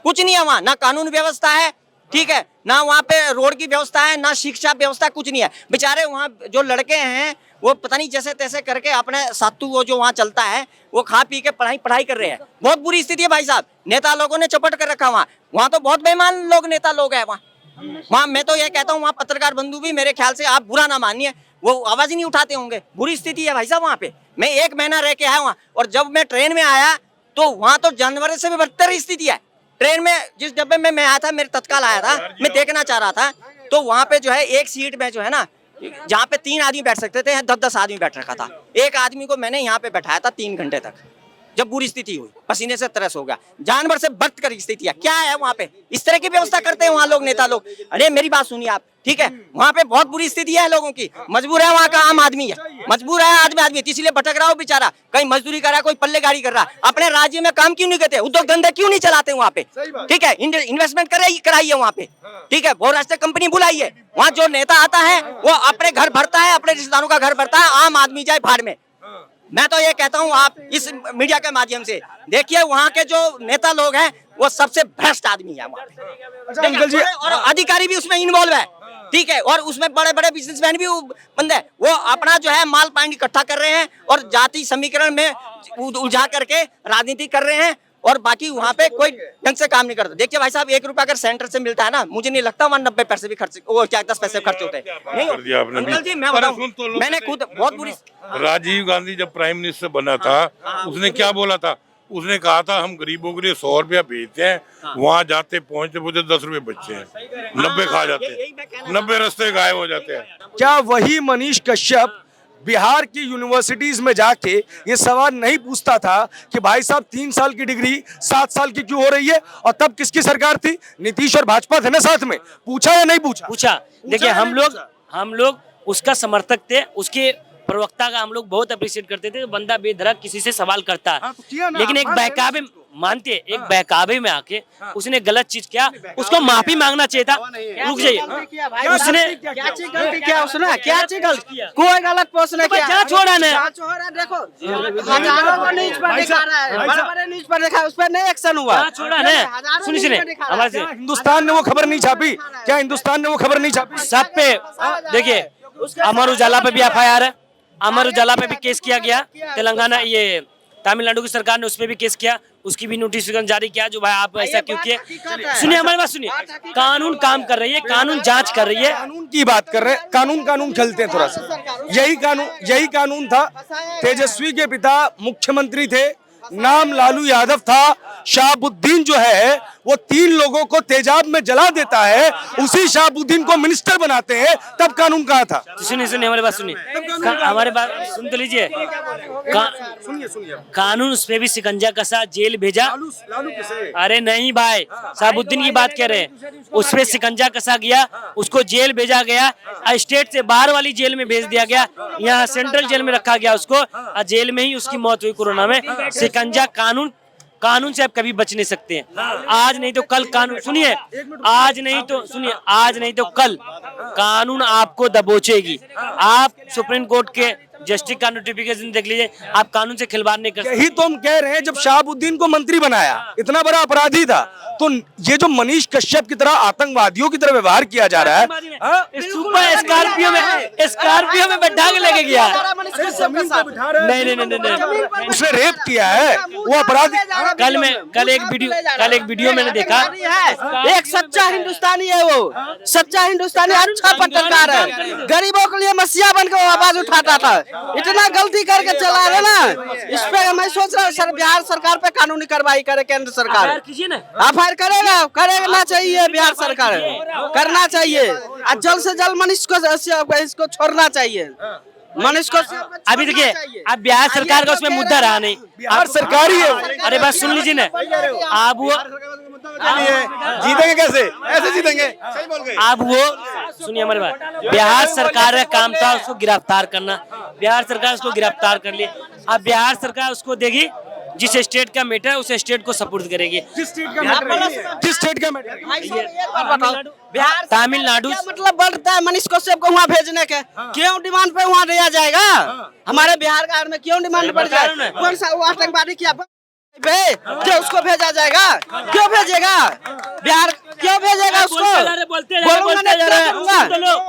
कुछ नहीं है वहाँ, ना कानून व्यवस्था है, ठीक है, ना वहाँ पे रोड की व्यवस्था है, ना शिक्षा व्यवस्था, कुछ नहीं है। बेचारे वहाँ जो लड़के हैं वो पता नहीं जैसे तैसे करके अपने सातू वो जो वहाँ चलता है वो खा पी के पढ़ाई कर रहे हैं। बहुत बुरी स्थिति है भाई साहब, नेता लोगों ने चपट कर रखा वहाँ। वहाँ तो बहुत बेईमान लोग नेता लोग हैं वहाँ। मैं तो ये कहता हूँ वहाँ पत्रकार बंधु भी मेरे ख्याल से, आप बुरा ना मानिए, वो आवाज ही नहीं उठाते होंगे। बुरी स्थिति है भाई साहब वहाँ पे। मैं 1 महीना रह के आया वहाँ, और जब मैं ट्रेन में आया तो वहाँ तो जानवर से भी बदतर स्थिति है। ट्रेन में जिस डब्बे में मैं आया था, मेरे तत्काल आया था, मैं देखना चाह रहा था, तो वहाँ पे जो है एक सीट में जो है ना, जहाँ पे 3 आदमी बैठ सकते थे, 10-10 आदमी बैठ रखा था। एक आदमी को मैंने यहाँ पे बैठाया था 3 घंटे तक, जब बुरी स्थिति हुई, पसीने से तरस हो गया, जानवर से बदतर स्थिति है। क्या है वहाँ पे, इस तरह की व्यवस्था करते हैं वहाँ लोग, नेता लोग। अरे मेरी बात सुनिए आप, ठीक है, वहाँ पे बहुत बुरी स्थिति है लोगों की। मजबूर है वहाँ का आम आदमी है, मजबूर है आदमी, इसीलिए भटक रहा हो बेचारा, कहीं मजदूरी कर रहा है, कोई पल्ले गाड़ी कर रहा है। अपने राज्य में काम क्यों नहीं करते, उद्योग धंधे क्यों नहीं चलाते वहाँ पे, ठीक है, इन्वेस्टमेंट कराइए वहाँ पे, ठीक है, बहुराष्ट्रीय कंपनी बुलाइए। वहाँ जो नेता आता है वो अपने घर भरता है, अपने रिश्तेदारों का घर भरता है, आम आदमी जाए भाड़ में। मैं तो ये कहता हूँ आप इस मीडिया के माध्यम से देखिए, वहाँ के जो नेता लोग हैं वो सबसे भ्रष्ट आदमी है वहाँ पे। अंकल जी, और अधिकारी भी उसमें इन्वॉल्व है, ठीक है, और उसमें बड़े बड़े बिजनेसमैन भी बंदे, वो अपना जो है माल पानी इकट्ठा कर रहे हैं और जाति समीकरण में उलझा करके राजनीति कर रहे हैं, और बाकी वहाँ पे कोई ढंग से काम नहीं करता। देखिए भाई साहब, 1 रुपया अगर सेंटर से मिलता है ना, मुझे नहीं लगता वहाँ 90 पैसे भी खर्च, वो क्या 10 पैसे खर्च होते हैं। अंकल जी मैं बताऊं, मैंने खुद बहुत बुरी। राजीव गांधी जब प्राइम मिनिस्टर बना था, उसने क्या बोला था, उसने कहा था हम गरीबों के लिए 100 रुपया भेजते हैं, वहाँ जाते पहुँचते पहुँचते 10 रुपए बचते हैं, 90 खा जाते हैं, 90 रास्ते गायब हो जाते हैं। क्या वही मनीष कश्यप बिहार की यूनिवर्सिटीज में जाके ये सवाल नहीं पूछता था कि भाई साहब 3 साल की डिग्री 7 साल की क्यों हो रही है? और तब किसकी सरकार थी? नीतीश और भाजपा थे ना साथ में। पूछा या नहीं पूछा? पूछा। देखिए हम लोग उसका समर्थक थे, उसके प्रवक्ता का हम लोग बहुत अप्रिशिएट करते थे। बंदा बेधड़क किसी से सवाल करता है, लेकिन एक बहकावे मानते, एक बहकावे में आके उसने गलत चीज किया, उसको माफी मांगना चाहिए था। रुक जाइए, उसने क्या चीज गलती किया? उसने क्या चीज गलती किया? कोई गलत पोस्ट नहीं किया। क्या छोड़ा ने? देखो हजारों को न्यूज पर दिखा रहा है, बड़े-बड़े न्यूज पर दिखा, उस पर नहीं एक्शन हुआ। क्या छोड़ा ने? सुनिए हमारे से, हिंदुस्तान ने वो खबर नहीं छापी क्या? हिंदुस्तान ने वो खबर नहीं छापी? सब पे देखिए, अमर उजाला पे भी FIR है, अमर उजाला पे भी केस किया गया, तेलंगाना ये तमिलनाडु की सरकार ने उस पर भी केस किया, उसकी भी नोटिफिकेशन जारी किया जो भाई आप ऐसा क्यों किए। सुनिए हमारी बात सुनिए, कानून काम कर रही है, कानून जांच कर रही है। कानून की बात कर रहे हैं, कानून खेलते हैं थोड़ा सा। यही कानून था। तेजस्वी के पिता मुख्यमंत्री थे, नाम लालू यादव था। शाहबुद्दीन जो है वो 3 लोगों को तेजाब में जला देता है, उसी शाहबुद्दीन को मिनिस्टर बनाते हैं, तब कानून कहा था। सुनिए हमारी बात सुनिए, हमारी बात सुन तो लीजिए। कानून उस पर भी शिकंजा कसा, जेल भेजा। अरे नहीं भाई, शाहबुद्दीन की बात कह रहे हैं, उस पर शिकंजा कसा गया, उसको जेल भेजा गया, स्टेट से बाहर वाली जेल में भेज दिया गया, यहाँ सेंट्रल जेल में रखा गया उसको, जेल में ही उसकी मौत हुई कोरोना में। शिकंजा कानून से आप कभी बच नहीं सकते हैं। आज नहीं तो कल कानून, सुनिए, आज नहीं तो कल कानून आपको दबोचेगी। आप सुप्रीम कोर्ट के जस्टिस का नोटिफिकेशन देख लीजिए, आप कानून से खिलवाड़ नहीं कर सकते। यही तो हम कह रहे हैं, जब शाहबुद्दीन को मंत्री बनाया, इतना बड़ा अपराधी था, तो ये जो मनीष कश्यप की तरह आतंकवादियों की तरह व्यवहार किया जा रहा है, सुपर स्कॉर्पियो में बैठा के लेके गया। नहीं, उसने रेप किया है, वो अपराधी। कल एक वीडियो मैंने देखा, एक सच्चा हिंदुस्तानी है, वो सच्चा हिंदुस्तानी, अच्छा पत्रकार है, गरीबों के लिए मसीहा बनकर आवाज उठाता था। इतना गलती करके चला है ना, इस पे मैं सोच रहा हूँ बिहार सरकार पे कानूनी कार्रवाई करे केंद्र सरकार। FIR करना चाहिए, बिहार सरकार करना चाहिए, और जल्द से जल्द मनीष को इसको छोड़ना चाहिए। मनीष को अभी देखिए, अब बिहार सरकार का उसमें मुद्दा रहा नहीं, बिहार सरकार ही है। अरे बात सुन लीजिए ना, आप वो जीतेंगे कैसे? ऐसे जीतेंगे? अब वो सुनिए हमारी बात, बिहार सरकार का काम था उसको गिरफ्तार करना, बिहार सरकार उसको गिरफ्तार कर लिया। अब बिहार सरकार उसको देगी, जिस स्टेट का मैटर है उस स्टेट को सपोर्ट करेगी। किस स्टेट का मैटर? बिहार तमिलनाडु मतलब बढ़ता है मनीष कश्यप को वहाँ भेजने के, क्यों डिमांड पे वहाँ दिया जाएगा? हमारे बिहार का में क्यों डिमांड बढ़ जाए? कौन सा वो आतंकवादी किया? पे जो उसको भेजा जाएगा, क्यों भेजेगा बिहार, क्यों भेजेगा उसको? बोलूंगा नहीं, क्या करूंगा?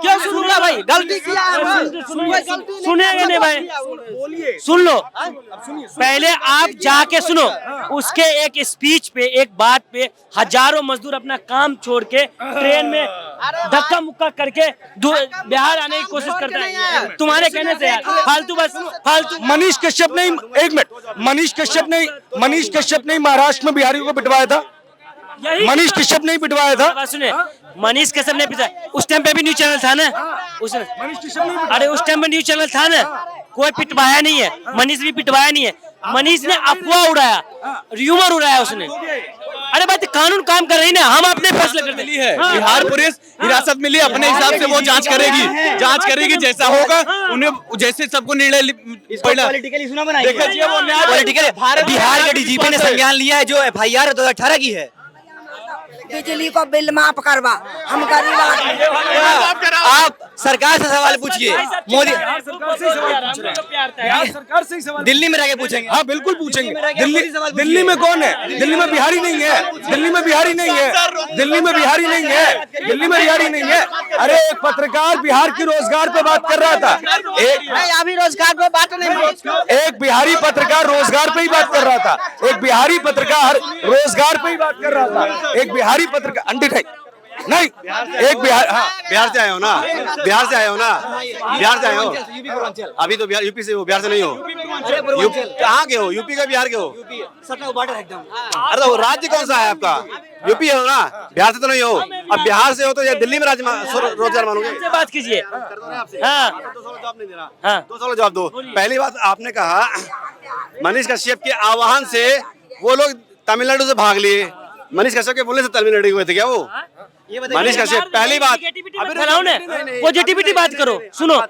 क्यों सुनूंगा भाई? गलती किया है भाई। सुनेंगे नहीं भाई, सुन लो पहले आप जाके सुनो। उसके एक स्पीच पे, एक बात पे हजारों मजदूर अपना काम छोड़ के ट्रेन में धक्का मुक्का करके बिहार आने की कोशिश करता है तुम्हारे कहने से यार। फालतू बस फालतू। मनीष कश्यप ने, एक मिनट, मनीष कश्यप ने महाराष्ट्र में बिहारियों को पिटवाया था। मनीष कश्यप ने पिटवाया था। बात सुने, मनीष कश्यप ने पिटवाया, उस टाइम पे भी न्यूज चैनल था ना, अरे उस टाइम पे न्यूज चैनल था ना, कोई पिटवाया नहीं है, मनीष भी पिटवाया नहीं है। मनीष ने अफवाह उड़ाया, र्यूमर उड़ाया उसने। अरे भाई कानून काम कर रही ना, हम अपने फैसले करते हैं। बिहार पुलिस हिरासत में ली, अपने हिसाब से वो जांच करेगी जैसा होगा उन्हें, जैसे सबको निर्णय पॉलिटिकल इशू ना बनाइए। बिहार के डीजीपी ने संज्ञान लिया है जो FIR 2018 की है। बिजली को बिल माफ करवा, हम गरीब आदमी। आप सरकार से सवाल पूछिए, मोदी दिल्ली में रह के पूछेंगे। हाँ बिल्कुल पूछेंगे। दिल्ली में कौन है? दिल्ली में बिहारी नहीं है, दिल्ली में बिहारी नहीं है, दिल्ली में बिहारी नहीं है, दिल्ली में बिहारी नहीं है। अरे एक पत्रकार बिहार की रोजगार पे बात कर रहा था, अभी रोजगार पे बात नहीं, एक बिहारी पत्रकार रोजगार पे ही बात कर रहा था, एक बिहारी पत्रकार रोजगार पे ही बात कर रहा था, एक बिहारी पत्रकार अंडे नहीं, एक बिहार, हाँ बिहार से आए हो ना, बिहार से आए हो ना, बिहार से आए हो। अभी तो बिहार, यूपी से हो, बिहार से नहीं हो। कहाँ के हो? यूपी का, बिहार के हो? अरे तो राज्य कौन सा है आपका? यूपी हो ना, बिहार से तो नहीं हो। अब बिहार से हो तो ये दिल्ली में रोजगार मानोगे? बात कीजिए। हाँ 2 साल जवाब दो। पहली बात आपने कहा मनीष कश्यप के आह्वान से वो लोग तमिलनाडु से भाग लिए। मनीष कश्यप के बोलने से तमिलनाडु गए थे क्या वो? मनीष कश्यप पहली बात, पॉजिटिविटी बात करो। सुनो,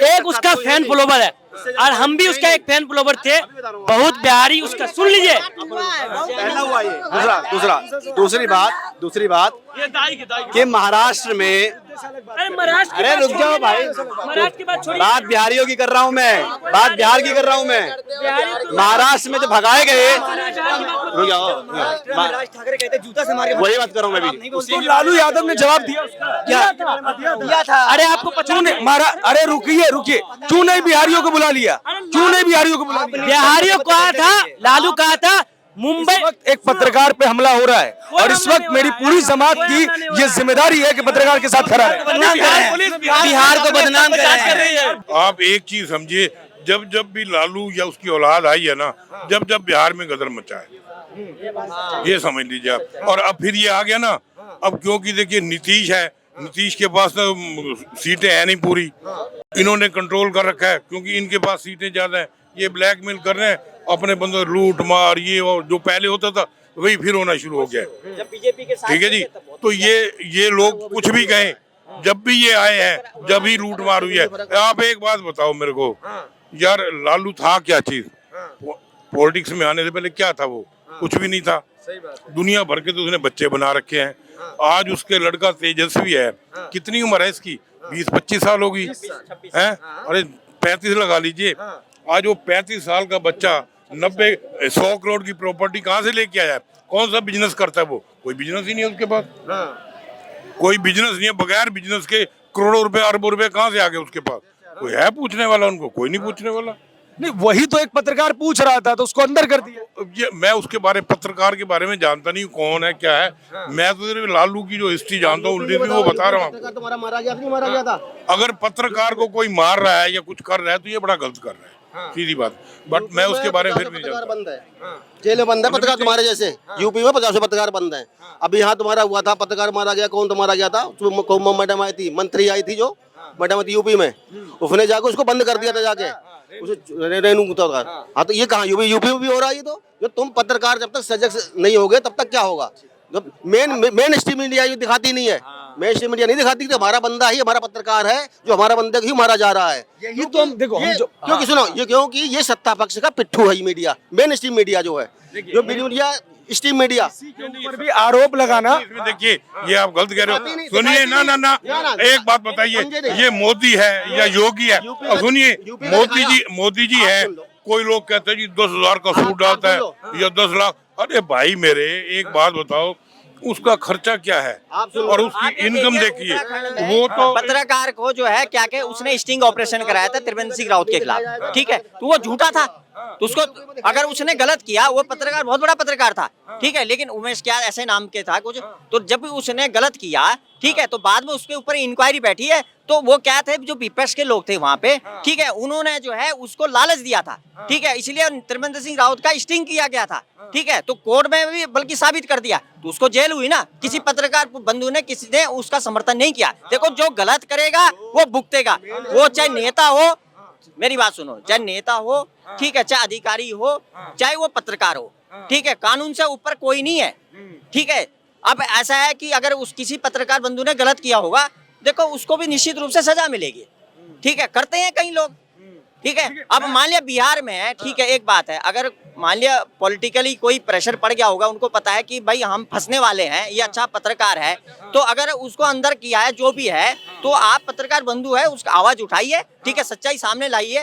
एक उसका फैन फॉलोवर है और हम भी उसका एक फैन फॉलोवर थे, बहुत बिहारी उसका, सुन लीजिए। पहला हुआ ये। दूसरी बात कि महाराष्ट्र में, अरे रुक जाओ भाई, बात बिहारियों की कर रहा हूँ मैं, बात बिहार की कर रहा हूँ मैं। महाराष्ट्र में जो भगाए गए, रुक जाओ, ठाकरे कहते जूता से मार के वही बात कर रहा हूँ मैं भी। उसको लालू यादव ने जवाब दिया दिया था। अरे आपको क्यों नहीं मारा? अरे रुकिए, क्यों नहीं बिहारियों को बुला लिया? क्यों नहीं बिहारियों को बुला लिया? बिहारियों को कहा था, लालू कहा था मुंबई। एक पत्रकार पे हमला हो रहा है और इस वक्त मेरी पूरी जमात की ये जिम्मेदारी है कि पत्रकार के साथ खड़ा रहे। बिहार को बदनाम कर रहे हैं। आप एक चीज समझिए, जब भी लालू या उसकी औलाद आई है ना, जब बिहार में गदर मचा है, ये समझ लीजिए आप। और अब फिर ये आ गया ना, अब क्योंकि देखिए नीतीश है, नीतीश के पास तो सीटें है नहीं पूरी, इन्होंने कंट्रोल कर रखा है क्योंकि इनके पास सीटें ज्यादा है। ये ब्लैकमेल कर रहे हैं अपने बंदों, लूट मार ये और जो पहले होता था वही फिर होना शुरू हो गया। ठीक है जी, तो ये लोग कुछ भी कहें, जब भी ये आए हैं जब ही लूट मार हुई है। आप एक बात बताओ मेरे को यार, लालू था क्या चीज? पॉलिटिक्स में आने से पहले क्या था वो? कुछ भी नहीं था। दुनिया भर के तो उसने बच्चे बना रखे हैं। आज उसके लड़का तेजस्वी है, कितनी उम्र है इसकी? 20-25 साल होगी है। अरे 35 लगा लीजिए। आज वो 35 साल का बच्चा 90-100 करोड़ की प्रॉपर्टी कहाँ से लेके आया? कौन सा बिजनेस करता है वो? कोई बिजनेस ही नहीं है उसके पास, कोई बिजनेस नहीं है। बगैर बिजनेस के करोड़ों रुपए अरबों रुपए कहाँ से आ गए उसके पास? कोई है पूछने वाला? उनको कोई नहीं पूछने वाला। नहीं, वही तो एक पत्रकार पूछ रहा था तो उसको अंदर कर दिया। ये मैं उसके बारे, पत्रकार के बारे में जानता नहीं कौन है क्या है। मैं तो सिर्फ लालू की जो हिस्ट्री जानता हूँ उल्टी वो बता रहा हूँ। तुम्हारा मारा गया था। अगर पत्रकार को कोई मार रहा है या कुछ कर रहा है तो ये बड़ा गलत कर रहा है, सीधी बात। बट मैं उसके बारे में फिर नहीं जानता। बंद है, जेल में बंद है पत्रकार तुम्हारे जैसे। यूपी में 50 पत्रकार बंद है। अभी यहाँ तुम्हारा हुआ था, पत्रकार मारा गया। कौन तो मारा गया था? मैडम आई थी, मंत्री आई थी, जो मैडम थी यूपी में, उसने जाकर उसको बंद कर दिया था जाके, रेनू पत्रकार। हाँ तो ये कहाँ? यूपी में भी हो रहा है ये तो। जो तुम पत्रकार जब तक सजग नहीं होगे तब तक क्या होगा? जब मेन स्ट्रीम मीडिया ये दिखाती नहीं है, मेन स्ट्रीम मीडिया नहीं दिखाती कि हमारा बंदा ही हमारा पत्रकार है, जो हमारा बंदे ही मारा जा रहा है। यही तो हम देखो, क्योंकि सुनो, ये क्योंकि ये सत्ता पक्ष का पिट्ठू है ये मीडिया, मेन स्ट्रीम मीडिया जो है, जो मीडिया स्ट्रीम मीडिया पर भी आरोप लगाना। देखिए ये आप गलत कह रहे हो। सुनिए ना, एक बात बताइए, ये मोदी है या योगी है? सुनिए, मोदी जी है, कोई लोग कहते हैं जी 10,000 का सूट डालता है या 10 लाख। अरे भाई मेरे, एक बात बताओ, उसका खर्चा क्या है और उसकी इनकम देखिए। वो तो पत्रकार को जो है क्या के उसने स्टिंग ऑपरेशन कराया था त्रिवेंद्र सिंह रावत के खिलाफ, ठीक है, तो वो झूठा था। तो उसको अगर उसने गलत किया, वो पत्रकार बहुत बड़ा पत्रकार था, ठीक है, लेकिन उमेश क्या ऐसे नाम के था कुछ, तो जब भी उसने गलत किया, ठीक है, तो बाद में उसके ऊपर इंक्वायरी बैठी है, तो वो क्या थे जो विपक्ष के लोग थे वहां पे, ठीक है, उन्होंने जो है उसको लालच दिया था, ठीक है, इसलिए त्रिवेंद्र सिंह रावत का स्टिंग किया गया था, ठीक है, तो कोर्ट में भी बल्कि साबित कर दिया, तो उसको जेल हुई ना। किसी पत्रकार बंधु ने किसी ने उसका समर्थन नहीं किया। देखो जो गलत करेगा वो भुगतेगा, वो चाहे नेता हो, मेरी बात सुनो, चाहे नेता हो, ठीक है, चाहे अधिकारी हो, चाहे वो पत्रकार हो, ठीक है, कानून से ऊपर कोई नहीं है, ठीक है। अब ऐसा है कि अगर उस किसी पत्रकार बंधु ने गलत किया होगा, देखो उसको भी निश्चित रूप से सजा मिलेगी, ठीक है, करते हैं कई लोग, ठीक है। अब मान लिया बिहार में है, ठीक है, एक बात है, अगर मान लिया पॉलिटिकली कोई प्रेशर पड़ गया होगा, उनको पता है कि भाई हम फंसने वाले हैं, ये अच्छा पत्रकार है, तो अगर उसको अंदर किया है जो भी है, तो आप पत्रकार बंधु है, उसका आवाज उठाइए, ठीक है, सच्चाई सामने लाइए,